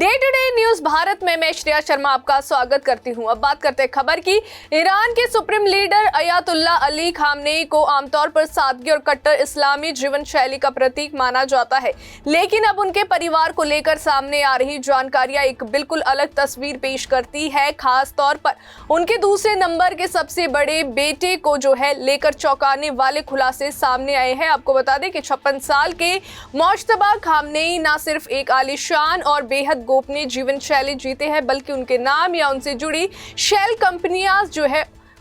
Day to day news Bharat में मैं श्रेया शर्मा आपका स्वागत करती हूं। अब बात करते हैं खबर की। ईरान के supreme leader Ayatollah Ali Khamenei को आमतौर पर सादगी और कट्टर इस्लामी जीवन शैली का प्रतीक माना जाता है, लेकिन अब उनके परिवार को लेकर सामने आ रही जानकारियां एक बिल्कुल अलग तस्वीर पेश करती है। खास तौर पर उनके दूसरे नंबर के सबसे बड़े बेटे को लेकर चौंकाने वाले खुलासे सामने आए हैं। आपको बता दें कि 56 साल के मुश्तबा खामनेई न सिर्फ एक आलीशान और बेहद गोपनीय जीवन शैली जीते हैं, बल्कि उनके नाम या उनसे जुड़ी शेल कंपनियां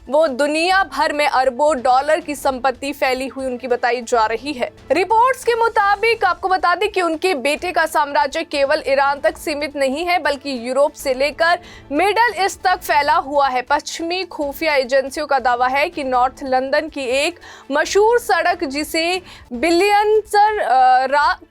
वो दुनिया भर में अरबों डॉलर की संपत्ति फैली हुई उनकी बताई जा रही है। रिपोर्ट्स के मुताबिक आपको बता दें कि उनके बेटे का साम्राज्य केवल ईरान तक सीमित नहीं है, बल्कि यूरोप से लेकर मिडल ईस्ट तक फैला हुआ है। पश्चिमी खुफिया एजेंसियों का दावा है कि नॉर्थ लंदन की एक मशहूर सड़क, जिसे बिलियनसर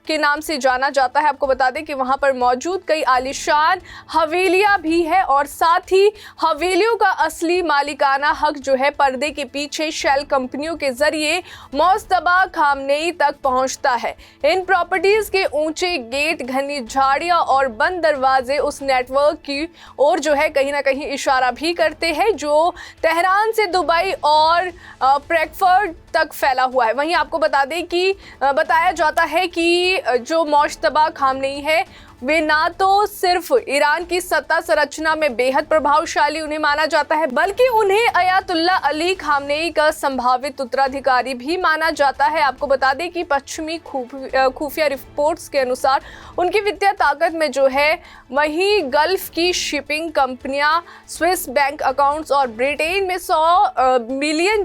के नाम से जाना जाता है, आपको बता दें कि वहां पर मौजूद कई आलीशान हवेलियां भी है और साथ ही हवेलियों का असली मालिकाना हक पर्दे के पीछे शेल कंपनियों के जरिए मुश्तबा खामनेई तक पहुंचता है। इन प्रॉपर्टीज के ऊंचे गेट, घनी झाड़ियां और बंद दरवाजे उस नेटवर्क की ओर कहीं ना कहीं इशारा भी करते हैं जो तेहरान से दुबई और फ्रैंकफर्ट तक फैला हुआ है। वहीं आपको बता दें कि बताया जाता है कि जो मुश्तबा खामनेई है वे ना तो सिर्फ ईरान की सत्ता संरचना में बेहद प्रभावशाली उन्हें माना जाता है, बल्कि उन्हें अयातुल्ला अली खामनेई का संभावित उत्तराधिकारी भी माना जाता है। आपको बता दें कि पश्चिमी खुफिया रिपोर्ट्स के अनुसार उनकी वित्तीय ताकत में वहीं गल्फ की शिपिंग कंपनियां, स्विस बैंक अकाउंट्स और ब्रिटेन में 100 मिलियन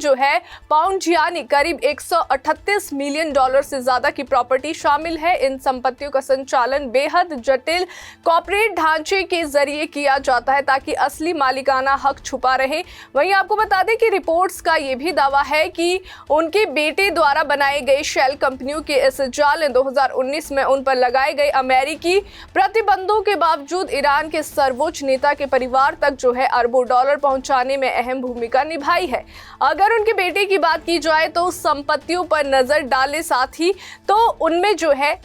पाउंड यानी करीब 138 मिलियन डॉलर से ज्यादा की प्रॉपर्टी शामिल है। इन संपत्तियों का संचालन बेहद जटिल कॉर्पोरेट ढांचे के जरिए किया जाता है ताकि असली मालिकाना हक छुपा रहे। वहीं आपको बता दें कि रिपोर्ट्स का यह भी दावा है कि उनके बेटे द्वारा बनाए गए शेल कंपनियों के इस जाल ने 2019 में उन पर लगाए गए अमेरिकी प्रतिबंधों के बावजूद ईरान के सर्वोच्च नेता के परिवार तक अरबों डॉलर पहुंचाने में अहम भूमिका निभाई है। अगर उनके बेटे की बात की जाए तो संपत्तियों पर नजर डाले साथ ही तो उनमें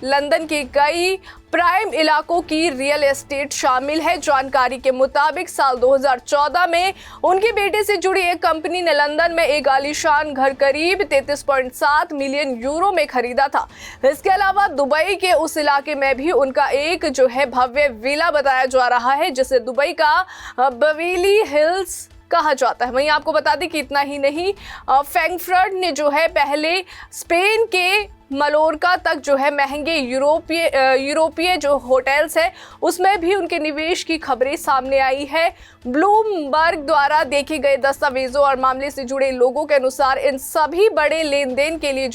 लंदन के कई प्राइम इलाकों की रियल एस्टेट शामिल है। जानकारी के मुताबिक साल 2014 में उनके बेटे से जुड़ी एक कंपनी ने लंदन में एक आलीशान घर करीब 33.7 मिलियन यूरो में खरीदा था। इसके अलावा दुबई के उस इलाके में भी उनका एक भव्य विला बताया जा रहा है, जिसे दुबई का बवेली हिल्स कहा जाता है। वहीं आपको बता दें कि इतना ही नहीं, फ्रैंकफर्ट ने पहले स्पेन के मलोरका तक महंगे यूरोपीय होटल्स है, उसमें भी उनके निवेश की खबरें सामने आई है। ब्लूमबर्ग द्वारा देखे गए दस्तावेजों और मामले से जुड़े लोगों के अनुसार इन सभी बड़े लेन देन के लिए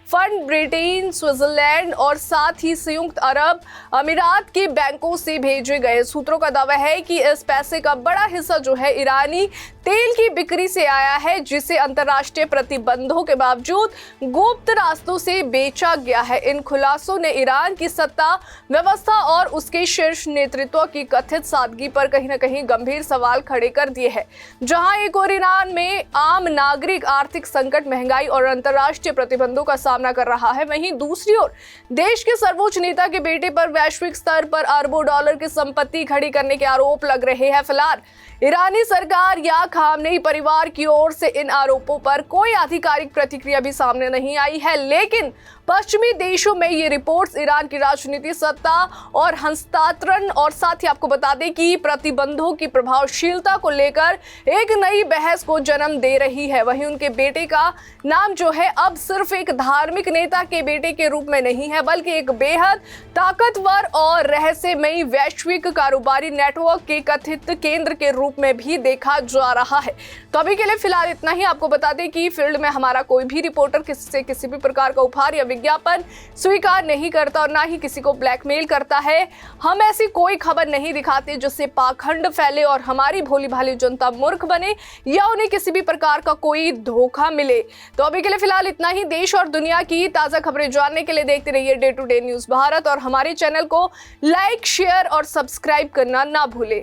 फंड ब्रिटेन, स्विट्जरलैंड और साथ ही संयुक्त अरब अमीरात के बैंकों से भेजे गए। सूत्रों का दावा है कि इस पैसे का बड़ा हिस्सा ईरानी तेल की बिक्री से आया है, जिसे अंतर्राष्ट्रीय प्रतिबंधों के बावजूद गुप्त रास्तों से बेचा गया है। इन खुलासों ने ईरान की सत्ता व्यवस्था और उसके शीर्ष नेतृत्व की कथित सादगी पर कहीं ना कहीं गंभीर सवाल खड़े कर दिए हैं। जहां एक और ईरान में आम नागरिक आर्थिक संकट, महंगाई और अंतर्राष्ट्रीय प्रतिबंधों का सामना कर रहा है, वहीं दूसरी ओर देश के सर्वोच्च नेता के बेटे पर वैश्विक स्तर पर अरबों डॉलर की संपत्ति खड़ी करने के आरोप लग रहे हैं। फिलहाल ईरानी सरकार या खामनेई परिवार की ओर से इन आरोपों पर कोई आधिकारिक प्रतिक्रिया भी सामने नहीं आई है, लेकिन पश्चिमी देशों में ये रिपोर्ट्स ईरान की राजनीति, सत्ता और हस्तांतरण और साथ ही आपको बता दें कि प्रतिबंधों की प्रभावशीलता को लेकर एक नई बहस को जन्म दे रही है। वहीं उनके बेटे का नाम अब सिर्फ एक धार्मिक नेता के बेटे के रूप में नहीं है, बल्कि एक बेहद ताकतवर और रहस्यमयी वैश्विक कारोबारी नेटवर्क के कथित केंद्र के रूप में भी देखा जा रहा है। तो अभी के लिए फिलहाल इतना ही। आपको बता दें कि फील्ड में हमारा कोई भी रिपोर्टर किसी भी प्रकार का उपहार या विज्ञापन स्वीकार नहीं करता और ना ही किसी को ब्लैकमेल करता है। हम ऐसी कोई खबर नहीं दिखाते जिससे पाखंड फैले और हमारी भोली भाली जनता मूर्ख बने या उन्हें किसी भी प्रकार का कोई धोखा मिले। तो अभी के लिए फिलहाल इतना ही। देश और दुनिया की ताजा खबरें जानने के लिए देखते रहिए day to day news Bharat और हमारे चैनल को लाइक, शेयर और सब्सक्राइब करना ना भूले।